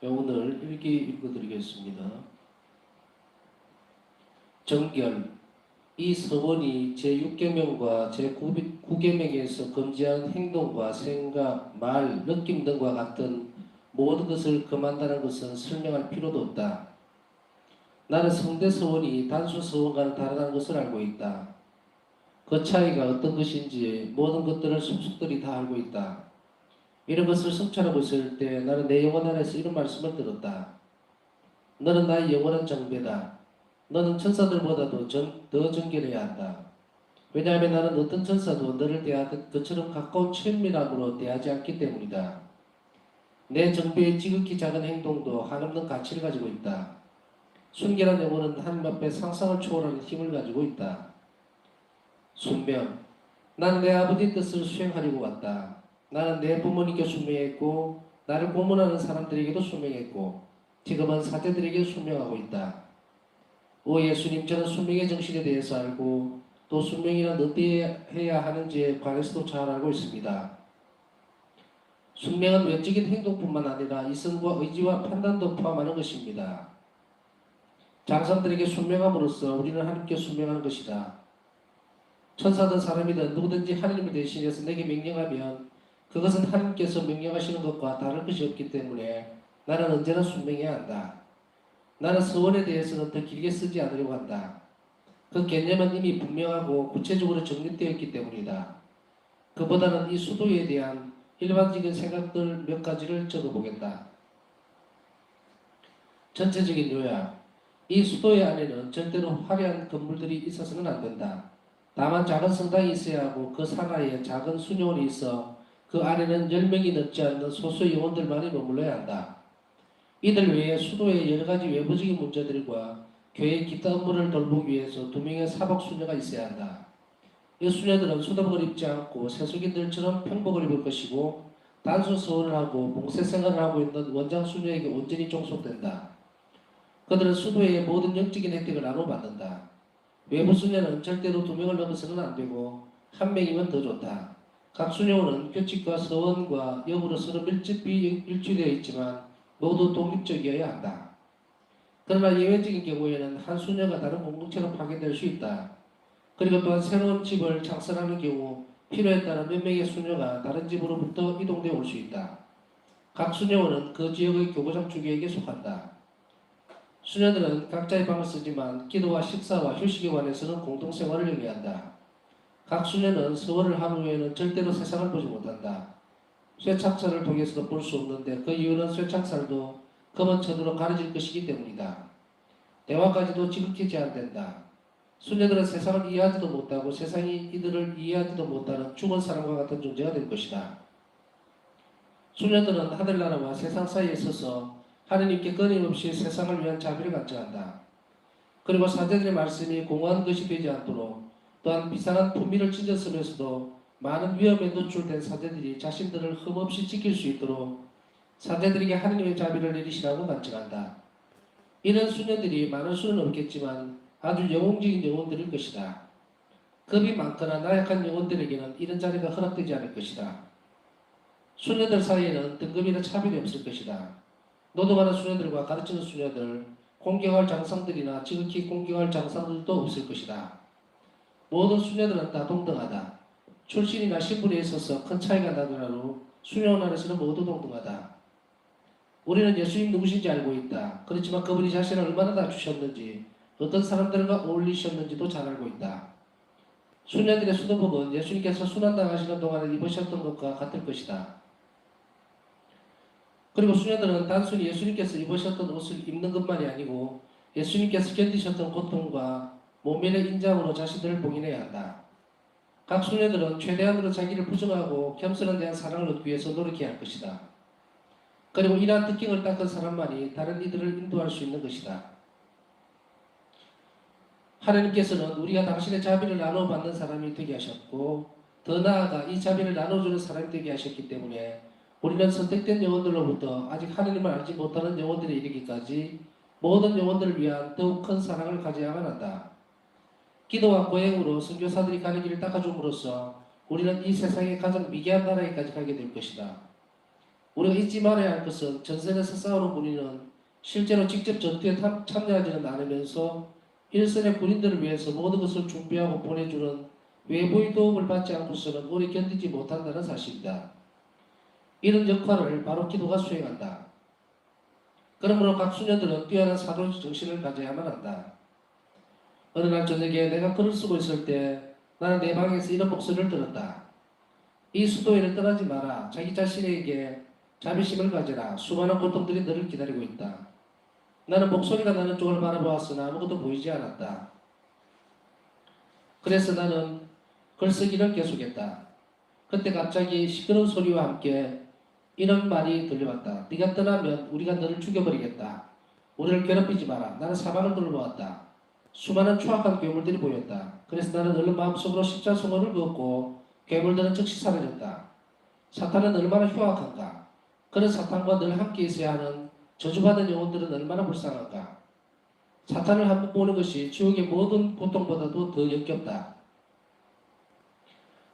오늘 일기 읽어드리겠습니다. 정결. 이 서원이 제6계명과 제9계명에서 금지한 행동과 생각, 말, 느낌 등과 같은 모든 것을 금한다는 것은 설명할 필요도 없다. 나는 성대 서원이 단수 서원과는 다르다는 것을 알고 있다. 그 차이가 어떤 것인지 모든 것들을 속속들이 다 알고 있다. 이런 것을 성찰하고 있을 때 나는 내 영혼 안에서 이런 말씀을 들었다. 너는 나의 영원한 정배다. 너는 천사들보다도 더 정결해야 한다. 왜냐하면 나는 어떤 천사도 너를 대하듯 그처럼 가까운 친밀함으로 대하지 않기 때문이다. 내 정배의 지극히 작은 행동도 한없는 가치를 가지고 있다. 순결한 영혼은 하나님 앞에 상상을 초월하는 힘을 가지고 있다. 순명. 나는 내 아버지의 뜻을 수행하려고 왔다. 나는 내 부모님께 순명했고 나를 고문하는 사람들에게도 순명했고 지금은 사제들에게 순명하고 있다. 오 예수님, 저는 순명의 정신에 대해서 알고 또 순명이란 어디에 해야 하는지에 관해서도 잘 알고 있습니다. 순명은 외적인 행동뿐만 아니라 이성과 의지와 판단도 포함하는 것입니다. 장사들에게 순명함으로써 우리는 하나님께 순명하는 것이다. 천사든 사람이든 누구든지 하나님을 대신해서 내게 명령하면 그것은 하나님께서 명령하시는 것과 다를 것이 없기 때문에 나는 언제나 순명해야 한다. 나는 서원에 대해서는 더 길게 쓰지 않으려고 한다. 그 개념은 이미 분명하고 구체적으로 정립되어 있기 때문이다. 그보다는 이 수도에 대한 일반적인 생각들 몇 가지를 적어보겠다. 전체적인 요약. 이 수도의 안에는 절대로 화려한 건물들이 있어서는 안 된다. 다만 작은 성당이 있어야 하고 그 산하에 작은 수녀원이 있어 그 안에는 10명이 넘지 않는 소수의 영혼들만이 머물러야 한다. 이들 외에 수도의 여러가지 외부적인 문제들과 교회의 기타 업무를 돌보기 위해서 2명의 사복 수녀가 있어야 한다. 이 수녀들은 수도복을 입지 않고 세속인들처럼 평복을 입을 것이고 단순 서원을 하고 봉쇄 생활을 하고 있는 원장 수녀에게 온전히 종속된다. 그들은 수도의 모든 영적인 혜택을 나눠받는다. 외부 수녀는 절대로 2명을 넘어서는 안 되고 1명이면 더 좋다. 각 수녀원은 규칙과 서원과 역으로 서로 밀집이 일치되어 있지만 모두 독립적이어야 한다. 그러나 예외적인 경우에는 한 수녀가 다른 공동체로 파견될 수 있다. 그리고 또한 새로운 집을 창설하는 경우 필요에 따라 몇 명의 수녀가 다른 집으로부터 이동되어 올 수 있다. 각 수녀원은 그 지역의 교구장 주교에게 속한다. 수녀들은 각자의 방을 쓰지만 기도와 식사와 휴식에 관해서는 공동생활을 영위한다. 각 수녀는 서원을 한 후에는 절대로 세상을 보지 못한다. 쇠창살을 통해서도 볼 수 없는데 그 이유는 쇠창살도 검은 천으로 가려질 것이기 때문이다. 대화까지도 지극히 제한된다. 수녀들은 세상을 이해하지도 못하고 세상이 이들을 이해하지도 못하는 죽은 사람과 같은 존재가 될 것이다. 수녀들은 하늘나라와 세상 사이에 서서 하느님께 끊임없이 세상을 위한 자비를 간청한다. 그리고 사제들의 말씀이 공허한 것이 되지 않도록 또한 비상한 품위를 찢었으면서도 많은 위험에 노출된 사제들이 자신들을 흠없이 지킬 수 있도록 사제들에게 하느님의 자비를 내리시라고 간청한다. 이런 수녀들이 많을 수는 없겠지만 아주 영웅적인 영혼들일 것이다. 겁이 많거나 나약한 영혼들에게는 이런 자리가 허락되지 않을 것이다. 수녀들 사이에는 등급이나 차별이 없을 것이다. 노동하는 수녀들과 가르치는 수녀들, 공경할 장상들이나 지극히 공경할 장상들도 없을 것이다. 모든 수녀들은 다 동등하다. 출신이나 신분에 있어서 큰 차이가 나더라도 수녀원 안에서는 모두 동등하다. 우리는 예수님 누구신지 알고 있다. 그렇지만 그분이 자신을 얼마나 낮추셨는지, 어떤 사람들과 어울리셨는지도 잘 알고 있다. 수녀들의 수도복은 예수님께서 순환당하시는 동안에 입으셨던 것과 같을 것이다. 그리고 수녀들은 단순히 예수님께서 입으셨던 옷을 입는 것만이 아니고 예수님께서 견디셨던 고통과 모면의 인장으로 자신들을 봉인해야 한다. 각 수녀들은 최대한으로 자기를 부정하고 겸손한 대한 사랑을 얻기 위해서 노력해야 할 것이다. 그리고 이러한 특징을 닦은 사람만이 다른 이들을 인도할 수 있는 것이다. 하나님께서는 우리가 당신의 자비를 나눠받는 사람이 되게 하셨고 더 나아가 이 자비를 나눠주는 사람이 되게 하셨기 때문에 우리는 선택된 영혼들로부터 아직 하나님을 알지 못하는 영혼들에 이르기까지 모든 영혼들을 위한 더욱 큰 사랑을 가져야만 한다. 기도와 고행으로 선교사들이 가는 길을 닦아줌으로써 우리는 이 세상의 가장 미개한 나라에까지 가게 될 것이다. 우리가 잊지 말아야 할 것은 전선에서 싸우는 군인은 실제로 직접 전투에 참여하지는 않으면서 일선의 군인들을 위해서 모든 것을 준비하고 보내주는 외부의 도움을 받지 않고서는 오래 견디지 못한다는 사실이다. 이런 역할을 바로 기도가 수행한다. 그러므로 각 수녀들은 뛰어난 사도적 정신을 가져야만 한다. 어느 날 저녁에 내가 글을 쓰고 있을 때 나는 내 방에서 이런 목소리를 들었다. 이 수도회를 떠나지 마라. 자기 자신에게 자비심을 가져라. 수많은 고통들이 너를 기다리고 있다. 나는 목소리가 나는 쪽을 바라보았으나 아무것도 보이지 않았다. 그래서 나는 글쓰기를 계속했다. 그때 갑자기 시끄러운 소리와 함께 이런 말이 들려왔다. 네가 떠나면 우리가 너를 죽여버리겠다. 우리를 괴롭히지 마라. 나는 사방을 둘러보았다. 수많은 추악한 괴물들이 보였다. 그래서 나는 얼른 마음속으로 십자수문을 그었고 괴물들은 즉시 사라졌다. 사탄은 얼마나 흉악한가. 그런 사탄과 늘 함께 있어야 하는 저주받은 영혼들은 얼마나 불쌍한가. 사탄을 한번 보는 것이 지옥의 모든 고통보다도 더 역겹다.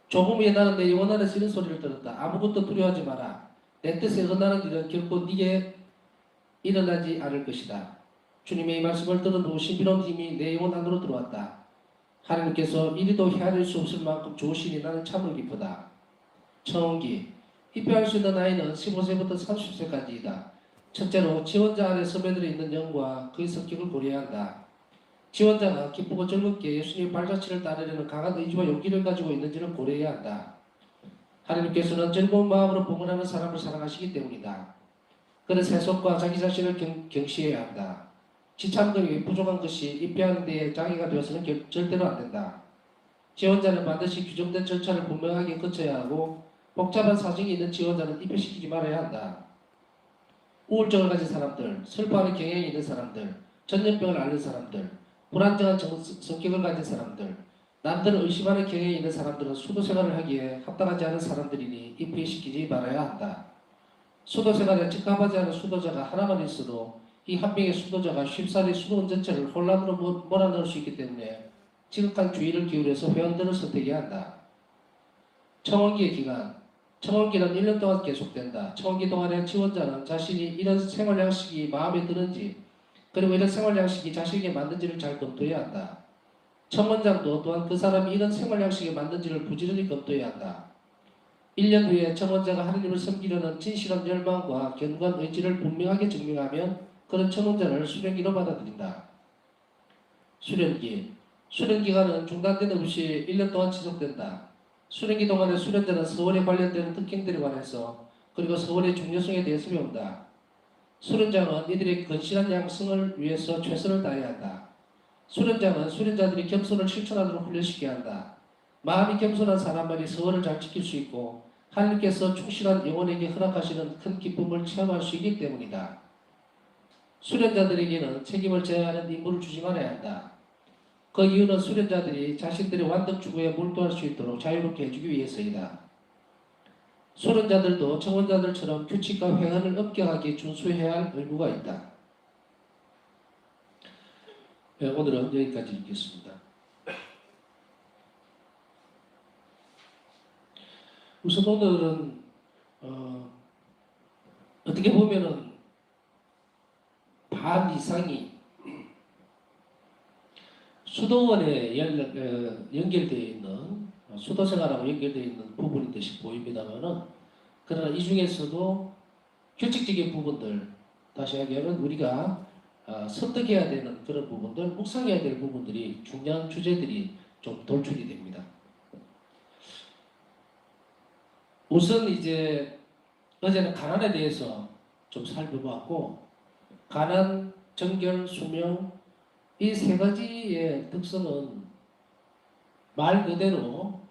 조금 후에 나는 내 영혼 안에서 이런 소리를 들었다. 아무것도 두려워하지 마라. 내 뜻에 응하는 일은 결코 네게 일어나지 않을 것이다. 주님의 이 말씀을 들은 후 신비로운 힘이 내 영혼 안으로 들어왔다. 하나님께서 이리도 헤아릴 수 없을 만큼 좋으시니 나는 참으로 기쁘다. 청기 입회할 수 있는 나이는 15세부터 30세까지이다. 첫째로 지원자 안에 스며들어 있는 영과 그의 성격을 고려해야 한다. 지원자가 기쁘고 즐겁게 예수님의 발자취를 따르려는 강한 의지와 용기를 가지고 있는지를 고려해야 한다. 하나님께서는 즐거운 마음으로 봉헌하는 사람을 사랑하시기 때문이다. 그는 세속과 자기 자신을 경시해야 한다. 지참금이 부족한 것이 입회하는 데에 장애가 되어서는 절대로 안 된다. 지원자는 반드시 규정된 절차를 분명하게 거쳐야 하고 복잡한 사정이 있는 지원자는 입회시키지 말아야 한다. 우울증을 가진 사람들, 슬퍼하는 경향이 있는 사람들, 전염병을 앓는 사람들, 불안정한 성격을 가진 사람들, 남들을 의심하는 경향이 있는 사람들은 수도 생활을 하기에 합당하지 않은 사람들이니 입회시키지 말아야 한다. 수도 생활에 적합하지 않은 수도자가 하나만 있어도 이 한 명의 수도자가 쉽사리 수도 운전체를 혼란으로 몰아넣을 수 있기 때문에 지극한 주의를 기울여서 회원들을 선택해야 한다. 청원기의 기간. 청원기는 1년 동안 계속된다. 청원기 동안에 지원자는 자신이 이런 생활 양식이 마음에 드는지 그리고 이런 생활 양식이 자신에게 맞는지를 잘 검토해야 한다. 청원장도 또한 그 사람이 이런 생활 양식에 맞는지를 부지런히 검토해야 한다. 1년 후에 청원자가 하느님을 섬기려는 진실한 열망과 견고한 의지를 분명하게 증명하면 그런 청원자를 수련기로 받아들인다. 수련기. 수련기간은 중단된 없이 1년 동안 지속된다. 수련기 동안에 수련자는 서원에 관련된 특징들에 관해서 그리고 서원의 중요성에 대해서 배운다. 수련장은 이들의 건실한 양성을 위해서 최선을 다해야 한다. 수련장은 수련자들이 겸손을 실천하도록 훈련시켜야 한다. 마음이 겸손한 사람만이 서원을 잘 지킬 수 있고 하나님께서 충실한 영혼에게 허락하시는 큰 기쁨을 체험할 수 있기 때문이다. 수련자들에게는 책임을 져야 하는 임무를 주지 말아야 한다. 그 이유는 수련자들이 자신들의 완덕 추구에 몰두할 수 있도록 자유롭게 해주기 위해서이다. 수련자들도 청원자들처럼 규칙과 회원을 엄격하게 준수해야 할 의무가 있다. 네, 오늘은 여기까지 읽겠습니다. 우선 오늘은 어떻게 보면은 반 이상이 수도원에 연결되어 있는 수도생활하고 연결되어 있는 부분인 듯이 보입니다만은 그러나 이 중에서도 규칙적인 부분들 다시 얘기하면 우리가 습득해야 되는 그런 부분들, 묵상해야 될 부분들이 중요한 주제들이 좀 돌출이 됩니다. 우선 이제 어제는 가난에 대해서 좀 살펴봤고 가난, 정결, 수명 이 세 가지의 특성은 말 그대로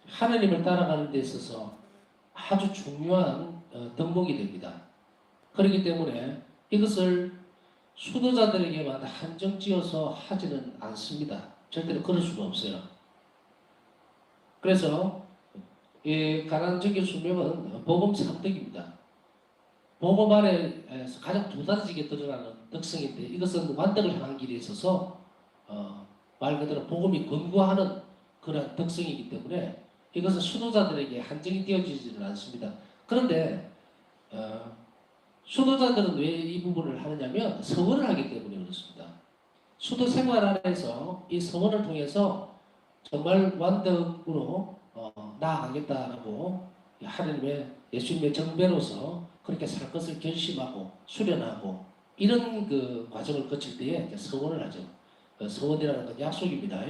하느님을 따라가는 데 있어서 아주 중요한 덕목이 됩니다. 그렇기 때문에 이것을 수도자들에게만 한정지어서 하지는 않습니다. 절대로 그럴 수가 없어요. 그래서 이 가난, 정결, 수명은 복음 3덕입니다. 복음 안에서 가장 두드러지게 드러나는 특성인데 이것은 완덕을 향한 길에 있어서 말 그대로 복음이 권고하는 그런 특성이기 때문에 이것은 수도자들에게 한정이 되어지지는 않습니다. 그런데 수도자들은 왜 이 부분을 하느냐면 서원을 하기 때문에 그렇습니다. 수도 생활 안에서 이 서원을 통해서 정말 완덕으로 나아가겠다라고 하나님의 예수님의 정배로서 그렇게 살 것을 결심하고 수련하고 이런 그 과정을 거칠 때에 이제 서원을 하죠. 서원이라는 건 약속입니다.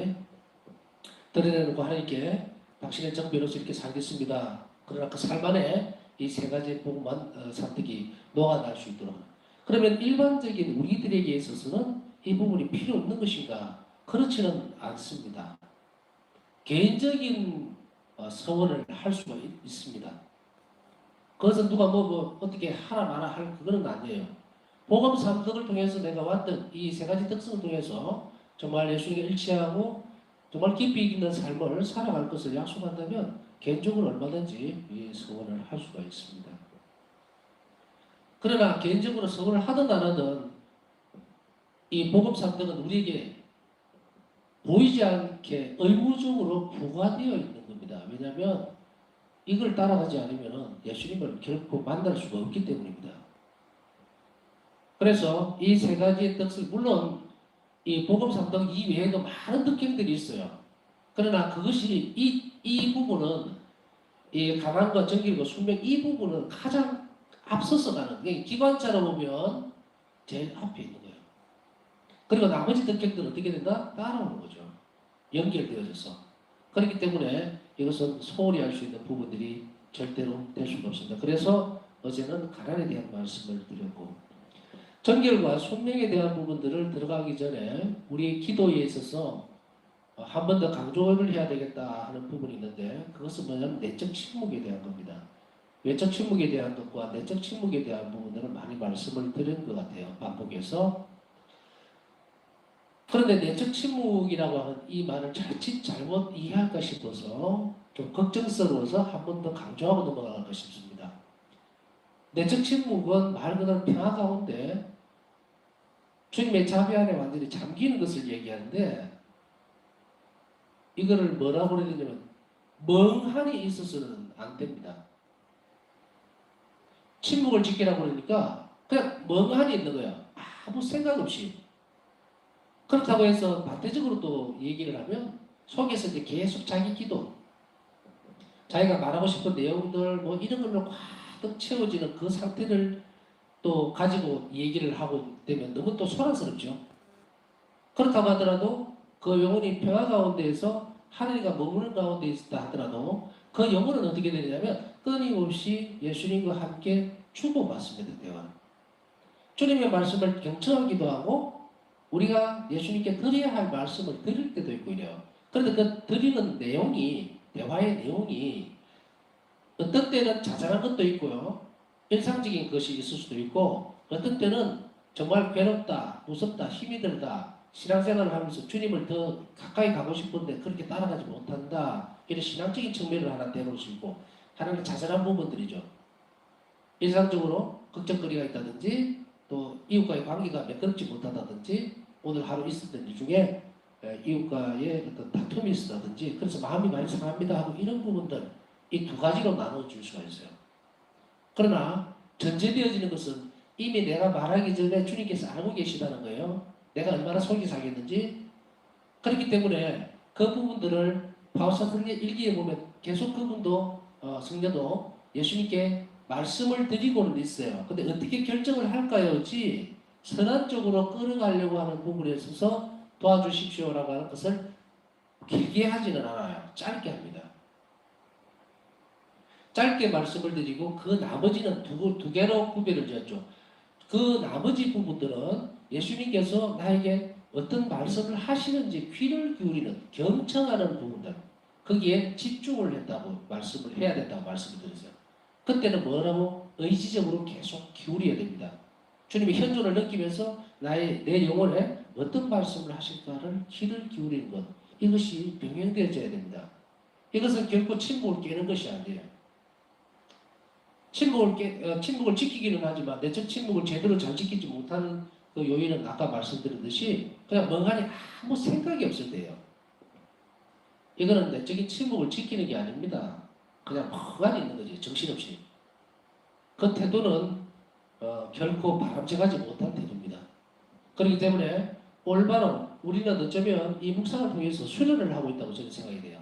드러내놓고 하나님께 당신의 정배로서 이렇게 살겠습니다. 그러나 그 삶 안에 이 세 가지 복음만 선택이 녹아날 수 있도록. 그러면 일반적인 우리들에게 있어서는 이 부분이 필요 없는 것인가? 그렇지는 않습니다. 개인적인 서원을 할 수가 있습니다. 그것은 누가 뭐 어떻게 하라 마라 할 그거는 아니에요. 복음 3덕을 통해서 내가 왔던 이 세 가지 특성을 통해서 정말 예수님과 일치하고 정말 깊이 있는 삶을 살아갈 것을 약속한다면 개인적으로 얼마든지 이 서원을 할 수가 있습니다. 그러나 개인적으로 서원을 하든 안 하든 이 복음 3덕은 우리에게 보이지 않게 의무적으로 부과되어 있는 겁니다. 왜냐하면 이걸 따라가지 않으면 예수님을 결코 만날 수가 없기 때문입니다. 그래서 이 세 가지의 뜻을 물론 이 복음 3덕 이외에도 많은 특징들이 있어요. 그러나 그것이 이 부분은 이 가난과 정결과 순명 이 부분은 가장 앞서서 가는 기관차로 보면 제일 앞에 있는 거예요. 그리고 나머지 특징들은 어떻게 된다? 따라오는 거죠. 연결되어져서. 그렇기 때문에 이것은 소홀히 할 수 있는 부분들이 절대로 될 수가 없습니다. 그래서 어제는 가난에 대한 말씀을 드렸고 정결과 순명에 대한 부분들을 들어가기 전에 우리의 기도에 있어서 한 번 더 강조를 해야 되겠다 하는 부분이 있는데 그것은 뭐냐면 내적 침묵에 대한 겁니다. 외적 침묵에 대한 것과 내적 침묵에 대한 부분들은 많이 말씀을 드린 것 같아요. 반복해서. 그런데 내적 침묵이라고 하는 이 말을 자칫 잘못 이해할까 싶어서 좀 걱정스러워서 한 번 더 강조하고 넘어갈까 싶습니다. 내적 침묵은 말 그대로 평화 가운데 주님의 자비 안에 완전히 잠기는 것을 얘기하는데 이거를 뭐라고 그래야 되냐면 멍하니 있어서는 안 됩니다. 침묵을 지키라고 그러니까 그냥 멍하니 있는 거예요. 아무 생각 없이. 그렇다고 해서 반대적으로 또 얘기를 하면 속에서 이제 계속 자기 기도, 자기가 말하고 싶은 내용들 뭐 이런 걸로 가득 채워지는 그 상태를 또 가지고 얘기를 하고 되면 너무 또 소란스럽죠. 그렇다고 하더라도 그 영혼이 평화 가운데에서 하늘이가 머무는 가운데 있다 하더라도 그 영혼은 어떻게 되냐면 끊임없이 예수님과 함께 주고받습니다. 대화. 주님의 말씀을 경청하기도 하고 우리가 예수님께 드려야 할 말씀을 드릴 때도 있고 이래요. 그런데 그 드리는 내용이 대화의 내용이 어떤 때는 자잘한 것도 있고요. 일상적인 것이 있을 수도 있고 어떤 때는 정말 괴롭다, 무섭다, 힘이 들다 신앙생활을 하면서 주님을 더 가까이 가고 싶은데 그렇게 따라가지 못한다. 이런 신앙적인 측면을 하나 대볼 수 있고 하나는 자잘한 부분들이죠. 일상적으로 걱정거리가 있다든지 또 이웃과의 관계가 매끄럽지 못하다든지 오늘 하루 있었던 일 중에 이웃과의 어떤 다툼이 있었다든지 그래서 마음이 많이 상합니다 하고 이런 부분들 이 두 가지로 나눠줄 수가 있어요. 그러나 전제되어지는 것은 이미 내가 말하기 전에 주님께서 알고 계시다는 거예요. 내가 얼마나 속이 상했는지. 그렇기 때문에 그 부분들을 바울사 일기에 보면 계속 그분도 성녀도 예수님께 말씀을 드리고는 있어요. 근데 어떻게 결정을 할까요?지 선한 쪽으로 끌어가려고 하는 부분에 있어서 도와주십시오라고 하는 것을 길게 하지는 않아요. 짧게 합니다. 짧게 말씀을 드리고 그 나머지는 두 개로 구별을 지었죠. 그 나머지 부분들은 예수님께서 나에게 어떤 말씀을 하시는지 귀를 기울이는 경청하는 부분들 거기에 집중을 했다고 말씀을 해야 된다고 말씀을 드렸어요. 그때는 뭐라고 의지적으로 계속 기울여야 됩니다. 주님의 현존을 느끼면서 내 영혼에 어떤 말씀을 하실까를 귀를 기울이는 것 이것이 병행되어져야 됩니다. 이것은 결코 침묵을 깨는 것이 아니에요. 침묵을 지키기는 하지만 내적 침묵을 제대로 잘 지키지 못하는 그 요인은 아까 말씀드렸듯이 그냥 멍하니 아무 생각이 없을 때예요. 이거는 내적인 침묵을 지키는 게 아닙니다. 그냥 멍하니 있는 거지 정신없이. 그 태도는 결코 바람직하지 못한 태도입니다. 그렇기 때문에 올바른 우리는 어쩌면 이 묵상을 통해서 수련을 하고 있다고 저는 생각이 돼요.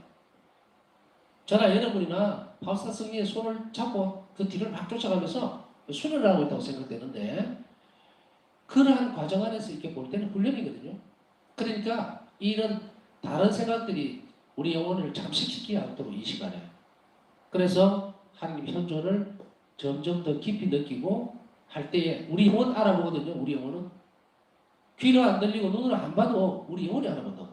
저나 여러분이나 바울사 성령의 손을 잡고 그 뒤를 막 쫓아가면서 수련을 하고 있다고 생각되는데 그러한 과정 안에서 이렇게 볼 때는 훈련이거든요. 그러니까 이런 다른 생각들이 우리 영혼을 잠식시키지 않도록 이 시간에 그래서 하나님 현존을 점점 더 깊이 느끼고 할 때에 우리 영혼 알아보거든요. 우리 영혼은 귀로 안 들리고 눈으로 안 봐도 우리 영혼이 알아본다고.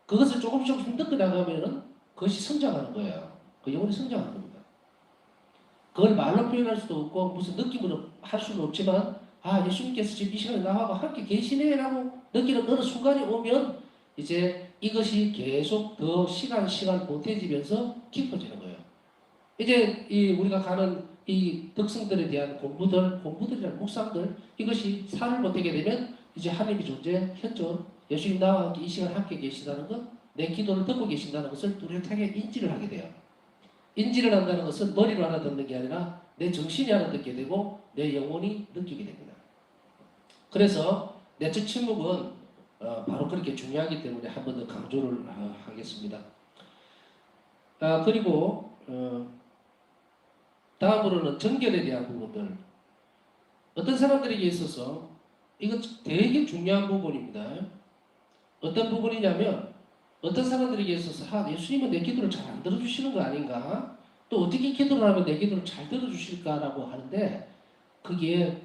그것을 조금씩 느껴 나가면은 그것이 성장하는 거예요. 그 영혼이 성장하는 겁니다. 그걸 말로 표현할 수도 없고 무슨 느낌으로 할 수는 없지만 예수님께서 지금 이 시간에 나하고 함께 계시네라고 느끼는 어느 순간이 오면 이제 이것이 계속 더 시간 보태지면서 깊어지는 거예요. 이제 우리가 가는 이 덕성들에 대한 공부들이나 묵상들 이것이 살을 보태게 되면 이제 하나님의 존재, 현존, 예수님 나와 함께 이 시간 함께 계시다는 것, 내 기도를 듣고 계신다는 것을 뚜렷하게 인지를 하게 돼요. 인지를 한다는 것은 머리로 알아듣는 게 아니라 내 정신이 알아듣게 되고 내 영혼이 느끼게 됩니다. 그래서 내적 침묵은 바로 그렇게 중요하기 때문에 한 번 더 강조를 하겠습니다. 그리고 다음으로는 정결에 대한 부분들. 어떤 사람들에게 있어서 이거 되게 중요한 부분입니다. 어떤 부분이냐면 어떤 사람들에게 있어서 예수님은 내 기도를 잘 안 들어주시는 거 아닌가? 또 어떻게 기도를 하면 내 기도를 잘 들어주실까라고 하는데 그게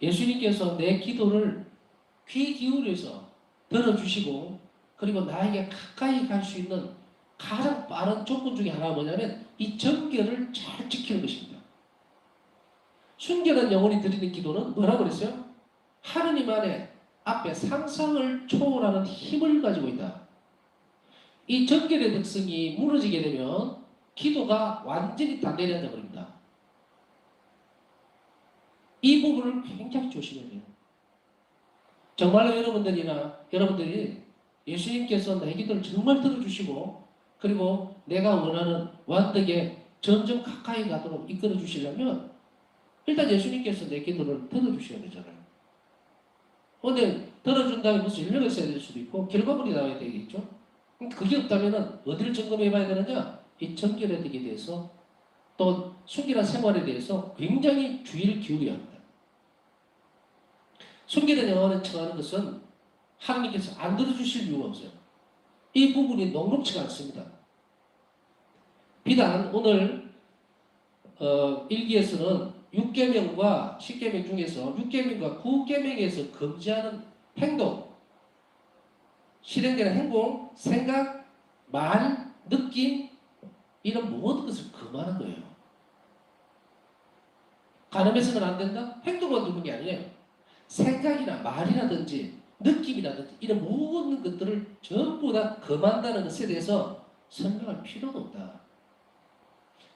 예수님께서 내 기도를 귀 기울여서 들어주시고 그리고 나에게 가까이 갈 수 있는 가장 빠른 조건 중에 하나가 뭐냐면 이 정결을 잘 지키는 것입니다. 순결한 영혼이 드리는 기도는 뭐라고 그랬어요? 하느님 안에 앞에 상상을 초월하는 힘을 가지고 있다. 이 정결의 특성이 무너지게 되면 기도가 완전히 단단히 한다 버립니다. 이 부분을 굉장히 조심해야 돼요. 정말로 여러분들이 예수님께서 내 기도를 정말 들어주시고 그리고 내가 원하는 완덕에 점점 가까이 가도록 이끌어 주시려면 일단 예수님께서 내 기도를 들어주셔야 되잖아요. 그런데 들어준다면 무슨 인력이 있어야 될 수도 있고 결과물이 나와야 되겠죠. 그게 없다면 어디를 점검해 봐야 되느냐? 이 정결에 대해서 또 순결한 생활에 대해서 굉장히 주의를 기울여야 합니다. 순결한 영혼을 청하는 것은 하나님께서 안 들어주실 이유가 없어요. 이 부분이 녹록지가 않습니다. 비단 오늘 일기에서는 6계명과 10계명 중에서 6계명과 9계명에서 금지하는 행동, 실행되는 행동, 생각, 말, 느낌 이런 모든 것을 금하는 거예요. 간음해서는 안 된다? 행동만 두는 게 아니에요. 생각이나 말이라든지 느낌이라든지 이런 모든 것들을 전부 다 금한다는 것에 대해서 설명할 필요도 없다.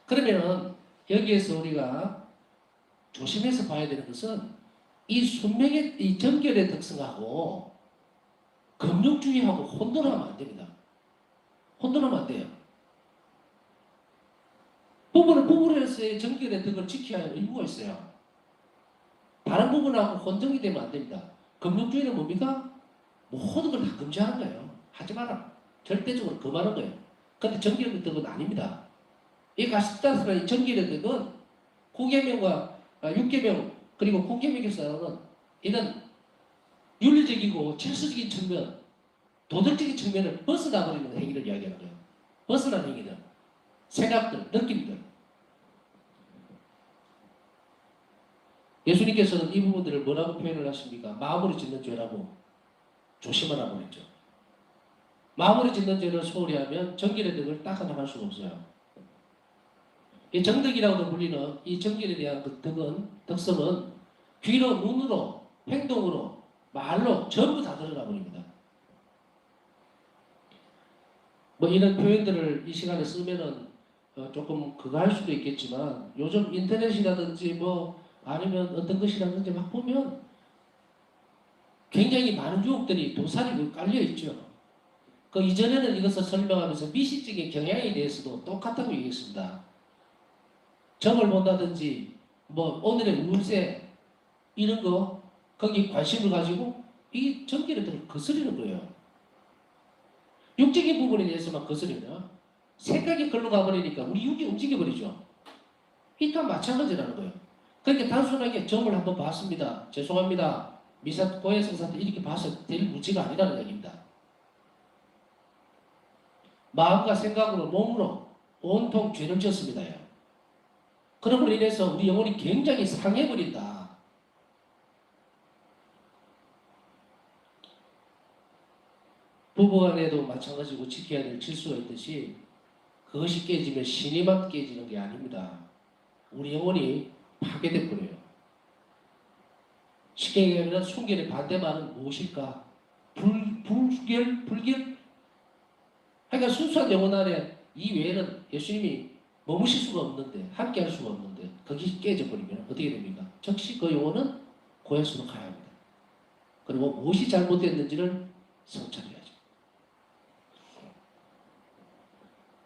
그러면 여기에서 우리가 조심해서 봐야 되는 것은 이 정결의 특성하고 금욕주의하고 혼돈하면 안 됩니다. 혼돈하면 안 돼요. 부부로서의 정결의 덕을 지켜야 할 의무가 있어요. 다른 부분하고 혼정이 되면 안 됩니다. 금욕주의는 뭡니까? 모든 걸 다 금지하는 거예요. 하지 마라. 절대적으로 금하는 거예요. 그런데 정결의 덕은 아닙니다. 이 가십다스라는 이 정결의 덕은 9계명과 6계명 그리고 9계명에서 나오는 이런 윤리적이고 질서적인 측면, 도덕적인 측면을 벗어나 버리는 행위를 이야기하는 거예요. 벗어난 행위들, 생각들, 느낌들. 예수님께서는 이 부분들을 뭐라고 표현을 하십니까? 마음으로 짓는 죄라고 조심하라고 그랬죠. 마음으로 짓는 죄를 소홀히 하면 정결의 덕을 닦아 나갈 수가 없어요. 이 정덕이라고도 불리는 이 정결에 대한 그 덕성은 귀로, 눈으로, 행동으로, 말로 전부 다 드러나 버립니다. 뭐 이런 표현들을 이 시간에 쓰면은 조금 그거 할 수도 있겠지만 요즘 인터넷이라든지 뭐 아니면 어떤 것이라든지 막 보면 굉장히 많은 유혹들이 도사리고 깔려 있죠. 그 이전에는 이것을 설명하면서 미시적인 경향에 대해서도 똑같다고 얘기했습니다. 점을 본다든지 뭐 오늘의 운세 이런 거 거기 관심을 가지고 이 전기를 거스리는 거예요. 육적인 부분에 대해서만 거스리면 생각이 걸로 가버리니까 우리 육이 움직여버리죠. 이또 마찬가지라는 거예요. 그러니까 단순하게 점을 한번 봤습니다. 죄송합니다. 미사 고해성사한테 이렇게 봐서 될 문제가 아니라는 얘기입니다. 마음과 생각으로 몸으로 온통 죄를 지었습니다. 그럼으로 인해서 우리 영혼이 굉장히 상해버린다. 부부간에도 마찬가지고 지켜야 될 질서가 있듯이 그것이 깨지면 신이만 깨지는 게 아닙니다. 우리 영혼이 파괴돼 버려요. 쉽게 얘기하면 순결의 반대말은 무엇일까? 불결? 그러니까 순수한 영혼 안에 이 외에는 예수님이 머무실 수가 없는데, 함께 할 수가 없는데, 거기 깨져버리면 어떻게 됩니까? 즉시 그 영혼은 고향으로 가야 합니다. 그리고 무엇이 잘못됐는지를 성찰해야죠.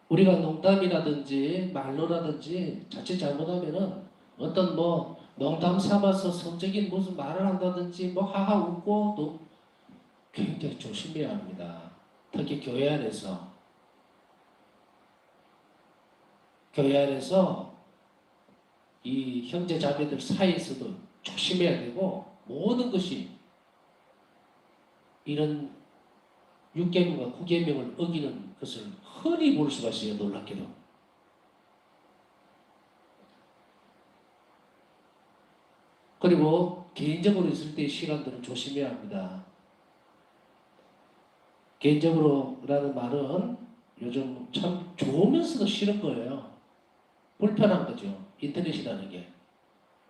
우리가 농담이라든지 말로라든지 자칫 잘못하면은 어떤 뭐 농담 삼아서 성적인 무슨 말을 한다든지 뭐 하하 웃고 또 굉장히 조심해야 합니다. 특히 교회 안에서 이 형제 자매들 사이에서도 조심해야 되고 모든 것이 이런 6계명과 9계명을 어기는 것을 흔히 볼 수가 있어요. 놀랍게도. 그리고 개인적으로 있을 때의 시간들은 조심해야 합니다. 개인적으로라는 말은 요즘 참 좋으면서도 싫은 거예요. 불편한 거죠. 인터넷이라는 게.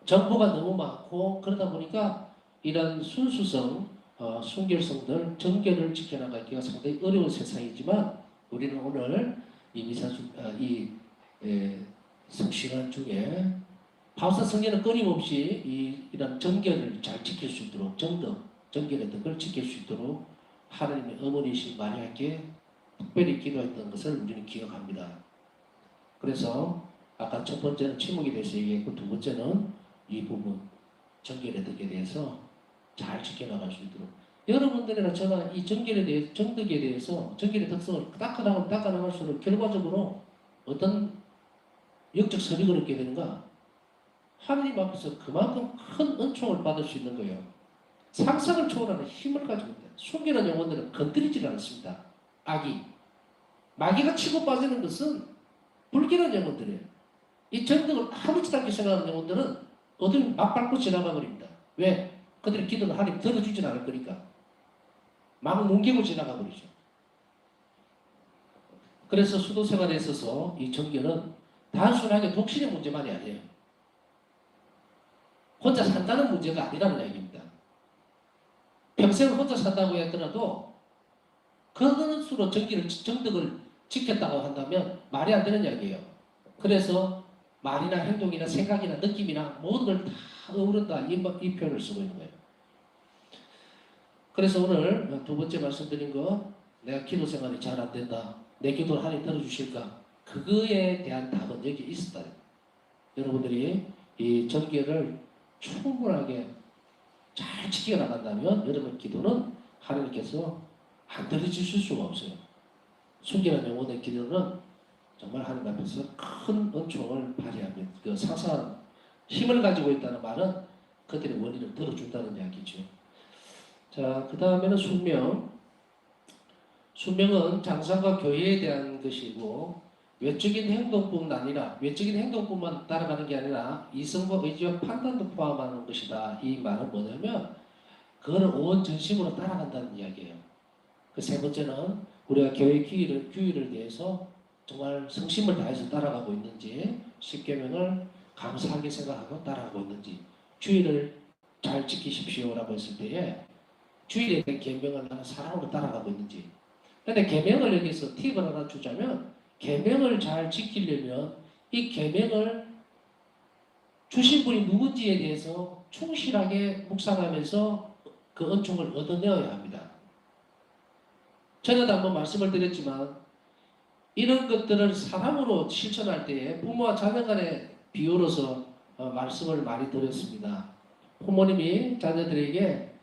정보가 너무 많고 그러다 보니까 이런 순수성, 순결성들, 정결을 지켜나가기가 상당히 어려운 세상이지만 우리는 오늘 이 성시간 중에 바우사 성경은 끊임없이 이런 정결을 잘 지킬 수 있도록 정결의 덕을 지킬 수 있도록 하나님의 어머니이신 마리아께 특별히 기도했던 것을 우리는 기억합니다. 그래서 아까 첫 번째는 침묵에 대해서 얘기했고 두 번째는 이 부분 정결의 덕에 대해서 잘 지켜나갈 수 있도록 여러분들이나 저나 이 정결에 대해서 정덕에 대해서 정결의 특성을 닦아나갈수록 결과적으로 어떤 영적 선익을 얻게 되는가? 하나님 앞에서 그만큼 큰 은총을 받을 수 있는 거예요. 상상을 초월하는 힘을 가지고 있다. 숨기는 영혼들은 건드리지 않습니다. 마귀가 치고 빠지는 것은 불길한 영혼들이에요. 이 정덕을 아무렇지도 않게 생각하는 영혼들은 어딜 막 밟고 지나가 버립니다. 왜? 그들의 기도는 하나님 들어주진 않을 거니까. 막 뭉개고 지나가 버리죠. 그래서 수도 생활에 있어서 이 정결은 단순하게 독신의 문제만이 아니에요. 혼자 산다는 문제가 아니라는 얘기입니다. 평생 혼자 산다고 했더라도 그것으로 정덕을 지켰다고 한다면 말이 안 되는 이야기예요. 그래서 말이나 행동이나 생각이나 느낌이나 모든 걸 다 어우른다 이 표현을 쓰고 있는 거예요. 그래서 오늘 두 번째 말씀드린 거 내가 기도 생활이 잘 안 된다. 내 기도를 하나님 들어주실까? 그거에 대한 답은 여기 있었다. 여러분들이 이 정결을 충분하게 잘 지켜나간다면 여러분 기도는 하나님께서 안 들어주실 수가 없어요. 순결한 영혼의 기도는 정말 하나님 앞에서 큰 은총을 발휘하면 그 상상한 힘을 가지고 있다는 말은 그들의 원인을 들어준다는 이야기죠. 자, 그 다음에는 순명. 순명은 장사과 교회에 대한 것이고 외적인 행동뿐만 아니라 외적인 행동뿐만 따라가는 게 아니라 이성과 의지와 판단도 포함하는 것이다. 이 말은 뭐냐면 그거를 온 전심으로 따라간다는 이야기예요. 그 세 번째는 우리가 교회 규율을 대해서 정말 성심을 다해서 따라가고 있는지 10계명을 감사하게 생각하고 따라가고 있는지 주의를 잘 지키십시오라고 했을 때에 주일에 대한 계명을 나는 사랑으로 따라가고 있는지. 그런데 계명을 여기서 팁을 하나 주자면 계명을 잘 지키려면 이 계명을 주신 분이 누군지에 대해서 충실하게 묵상하면서 그 은총을 얻어내어야 합니다. 전에도 한번 말씀을 드렸지만 이런 것들을 사람으로 실천할 때에 부모와 자녀 간의 비유로서 말씀을 많이 드렸습니다. 부모님이 자녀들에게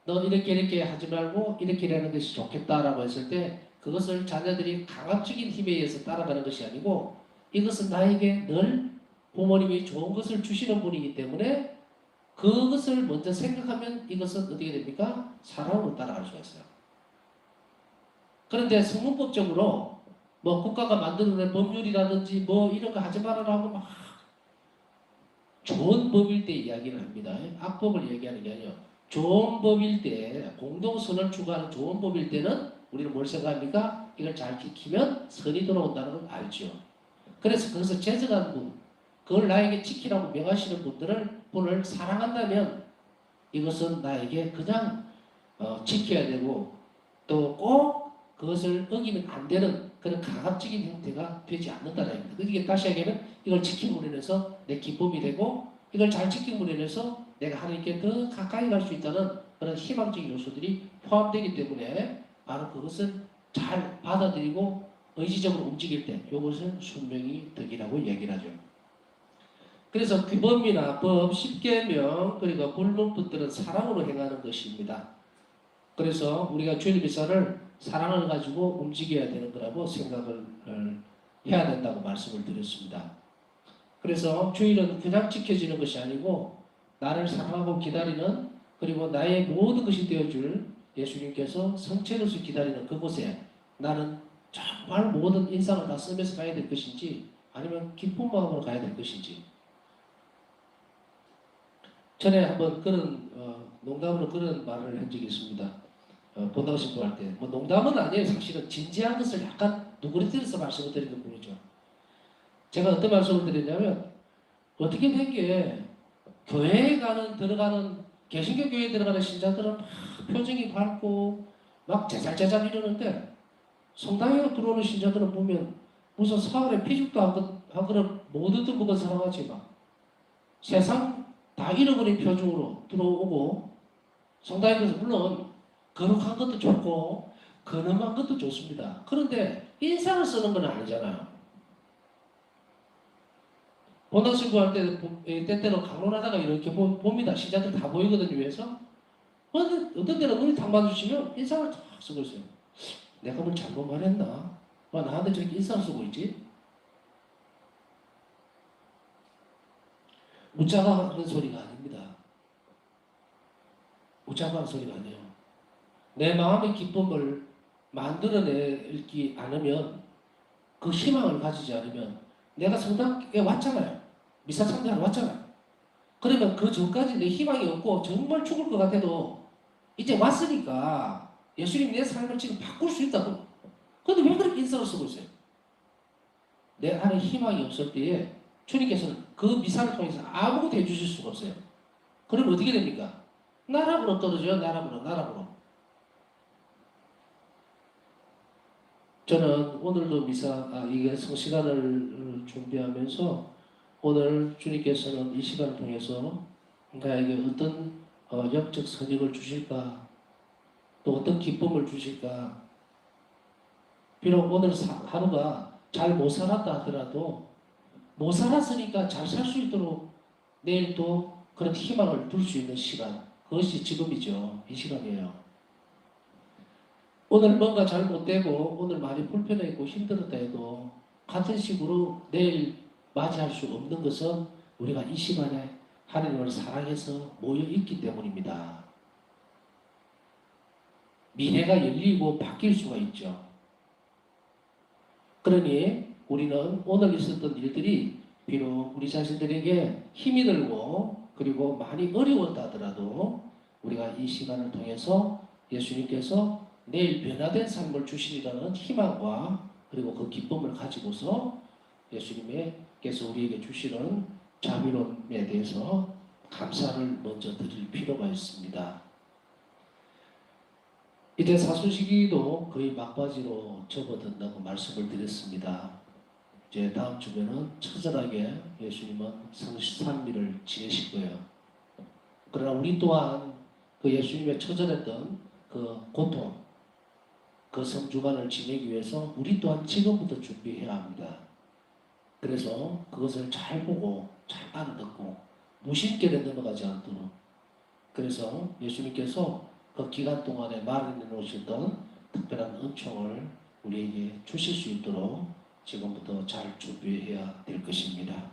너 이렇게 하지 말고 이렇게 하는 것이 좋겠다라고 했을 때 그것을 자녀들이 강압적인 힘에 의해서 따라가는 것이 아니고 이것은 나에게 늘 부모님이 좋은 것을 주시는 분이기 때문에 그것을 먼저 생각하면 이것은 어떻게 됩니까? 사랑으로 따라갈 수가 있어요. 그런데 성문법적으로 뭐 국가가 만드는 법률이라든지 뭐 이런 거 하지 말아라고 막 좋은 법일 때 이야기를 합니다. 악법을 얘기하는 게 아니에요. 좋은 법일 때, 공동선을 추구하는 좋은 법일 때는 우리는 뭘 생각합니까? 이걸 잘 지키면 선이 돌아온다는 걸 알죠. 그래서 그것을 제정한 분, 그걸 나에게 지키라고 명하시는 분을 사랑한다면 이것은 나에게 그냥 지켜야 되고 또 꼭 그것을 어기면 안 되는 그런 강압적인 형태가 되지 않는다는 겁니다. 그러니까 다시 얘기하면 이걸 지킴으로 인해서 내 기쁨이 되고 이걸 잘 지킴으로 인해서 내가 하나님께 더 가까이 갈 수 있다는 그런 희망적인 요소들이 포함되기 때문에 바로 그것을 잘 받아들이고 의지적으로 움직일 때 이것은 순명이 덕이라고 얘기를 하죠. 그래서 규범이나 법, 십계명 그리고 불문법들은 사랑으로 행하는 것입니다. 그래서 우리가 주의 미사를 사랑을 가지고 움직여야 되는 거라고 생각을 해야 된다고 말씀을 드렸습니다. 그래서 주일은 그냥 지켜지는 것이 아니고 나를 사랑하고 기다리는 그리고 나의 모든 것이 되어줄 예수님께서 성체로서 기다리는 그곳에 나는 정말 모든 인상을 다 쓰면서 가야 될 것인지 아니면 기쁜 마음으로 가야 될 것인지 전에 한번 그런 농담으로 그런 말을 한 적이 있습니다. 본당 신고할 때. 뭐 농담은 아니에요. 사실은 진지한 것을 약간 누그러뜨려서 말씀을 드리는 분이죠. 제가 어떤 말씀을 드렸냐면 어떻게 된 게 교회에 들어가는 개신교 교회에 들어가는 신자들은 막 표정이 밝고 막 제잘제잘 이러는데 성당에 들어오는 신자들은 보면 무슨 사흘에 피죽도 한 그릇 못 얻은 먹은 사람하지 막 세상 다 잃어버린 표정으로 들어오고 성당에 가서 물론 거룩한 것도 좋고 근엄한 것도 좋습니다. 그런데 인상을 쓰는 건 아니잖아요. 본당 신고할 때 때때로 강론하다가 이렇게 봅니다. 신자들 다 보이거든요. 위에서 어떤 때는 눈이 탁 마주치면 인상을 탁 쓰고 있어요. 내가 뭘 잘못 말했나? 와 나한테 저렇게 인상을 쓰고 있지? 웃자가 하는 소리가 아닙니다. 웃자가 하는 소리가 아니에요. 내 마음의 기쁨을 만들어내지 않으면 그 희망을 가지지 않으면 내가 성당에 왔잖아요. 미사 참여하러 왔잖아요. 그러면 그 전까지 내 희망이 없고 정말 죽을 것 같아도 이제 왔으니까 예수님 내 삶을 지금 바꿀 수 있다고. 그런데 왜 그렇게 인상을 쓰고 있어요? 내 안에 희망이 없을 때에 주님께서는 그 미사를 통해서 아무것도 해주실 수가 없어요. 그럼 어떻게 됩니까? 나락으로 떨어져요. 나락으로. 저는 오늘도 이게 성시간을 준비하면서 오늘 주님께서는 이 시간을 통해서 나에게 어떤 영적 선익을 주실까 또 어떤 기쁨을 주실까 비록 오늘 하루가 잘 못 살았다 하더라도 못 살았으니까 잘 살 수 있도록 내일 또 그런 희망을 둘 수 있는 시간 그것이 지금이죠. 이 시간이에요. 오늘 뭔가 잘못되고 오늘 많이 불편했고 힘들었다 해도 같은 식으로 내일 맞이할 수 없는 것은 우리가 이 시간에 하나님을 사랑해서 모여 있기 때문입니다. 미래가 열리고 바뀔 수가 있죠. 그러니 우리는 오늘 있었던 일들이 비록 우리 자신들에게 힘이 들고 그리고 많이 어려웠다 하더라도 우리가 이 시간을 통해서 예수님께서 내일 변화된 삶을 주시리라는 희망과 그리고 그 기쁨을 가지고서 예수님께서 우리에게 주시는 자비로움에 대해서 감사를 먼저 드릴 필요가 있습니다. 이제 사순시기도 거의 막바지로 접어든다고 말씀을 드렸습니다. 이제 다음 주면은 처절하게 예수님은 성삼일을 지내실 거예요. 그러나 우리 또한 그 예수님의 처절했던 그 고통, 그 성주간을 지내기 위해서 우리 또한 지금부터 준비해야 합니다. 그래서 그것을 잘 보고 잘 알아듣고 무심결에 넘어가지 않도록, 그래서 예수님께서 그 기간 동안에 마련해 놓으셨던 특별한 은총을 우리에게 주실 수 있도록 지금부터 잘 준비해야 될 것입니다.